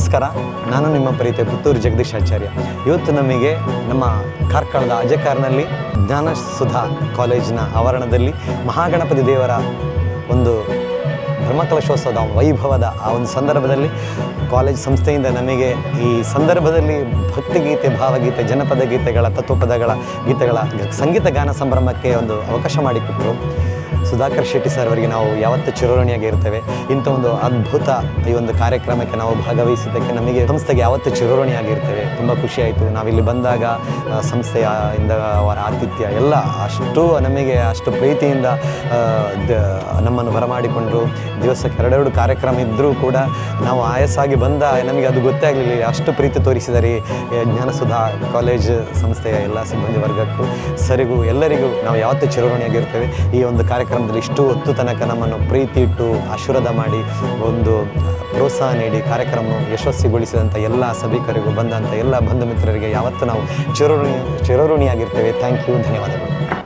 ನಮಸ್ಕಾರ, ನಾನು ನಿಮ್ಮ ಪ್ರೀತಿಯ ಪುತ್ತೂರು ಜಗದೀಶ್ ಆಚಾರ್ಯ. ಇವತ್ತು ನಮಗೆ ನಮ್ಮ ಕಾರ್ಕಳದ ಅಜಕಾರ್ನಲ್ಲಿ ಜ್ಞಾನಸುಧಾ ಕಾಲೇಜಿನ ಆವರಣದಲ್ಲಿ ಮಹಾಗಣಪತಿ ದೇವರ ಒಂದು ಬ್ರಹ್ಮಕಲಶೋತ್ಸವದ ವೈಭವದ ಆ ಒಂದು ಸಂದರ್ಭದಲ್ಲಿ ಕಾಲೇಜ್ ಸಂಸ್ಥೆಯಿಂದ ನಮಗೆ ಈ ಸಂದರ್ಭದಲ್ಲಿ ಭಕ್ತಿಗೀತೆ, ಭಾವಗೀತೆ, ಜನಪದ ಗೀತೆಗಳ, ತತ್ವಪದಗಳ ಗೀತೆಗಳ ಸಂಗೀತ ಗಾನ ಸಂಭ್ರಮಕ್ಕೆ ಒಂದು ಅವಕಾಶ ಮಾಡಿಕೊಟ್ಟರು. ಸುಧಾಕರ್ ಶೆಟ್ಟಿ ಸರ್ ಅವರಿಗೆ ನಾವು ಯಾವತ್ತೂ ಚಿರಋಣಿಯಾಗಿ ಇರ್ತೇವೆ. ಇಂಥ ಒಂದು ಅದ್ಭುತ ಈ ಒಂದು ಕಾರ್ಯಕ್ರಮಕ್ಕೆ ನಾವು ಭಾಗವಹಿಸಿದ್ದಕ್ಕೆ ನಮಗೆ ಸಂಸ್ಥೆಗೆ ಯಾವತ್ತೂ ಚಿರಋಣಿಯಾಗಿರ್ತೇವೆ. ತುಂಬ ಖುಷಿಯಾಯಿತು. ನಾವಿಲ್ಲಿ ಬಂದಾಗ ಸಂಸ್ಥೆಯಿಂದ ಅವರ ಆತಿಥ್ಯ ಎಲ್ಲ ನಮಗೆ ಅಷ್ಟು ಪ್ರೀತಿಯಿಂದ ನಮ್ಮನ್ನು ಬರಮಾಡಿಕೊಂಡರು. ದಿವಸಕ್ಕೆ ಎರಡೆರಡು ಕಾರ್ಯಕ್ರಮ ಇದ್ದರೂ ಕೂಡ ನಾವು ಆಯಸ್ಸಾಗಿ ಬಂದ ನಮಗೆ ಅದು ಗೊತ್ತೇ ಆಗಲಿಲ್ಲ. ಅಷ್ಟು ಪ್ರೀತಿ ತೋರಿಸಿದರೆ ಜ್ಞಾನಸುಧಾ ಕಾಲೇಜ್ ಸಂಸ್ಥೆಯ ಎಲ್ಲ ಸಿಬ್ಬಂದಿ ವರ್ಗಕ್ಕೂ ಸರಿಗೂ ಎಲ್ಲರಿಗೂ ನಾವು ಯಾವತ್ತೂ ಚಿರಋಣಿಯಾಗಿರ್ತೇವೆ. ಈ ಒಂದು ಕಾರ್ಯಕ್ರಮದಲ್ಲಿ ಇಷ್ಟು ಹೊತ್ತು ತನಕ ನಮ್ಮನ್ನು ಪ್ರೀತಿ ಇಟ್ಟು ಆಶೀರ್ವಾದ ಮಾಡಿ ಒಂದು ಪ್ರೋತ್ಸಾಹ ನೀಡಿ ಕಾರ್ಯಕ್ರಮವನ್ನು ಯಶಸ್ವಿಗೊಳಿಸಿದಂಥ ಎಲ್ಲ ಸಭಿಕರಿಗೂ, ಬಂದಂಥ ಎಲ್ಲ ಬಂಧು ಮಿತ್ರರಿಗೆ ಯಾವತ್ತೂ ನಾವು ಚಿರಋಣಿಯಾಗಿರ್ತೇವೆ. ಥ್ಯಾಂಕ್ ಯು, ಧನ್ಯವಾದಗಳು.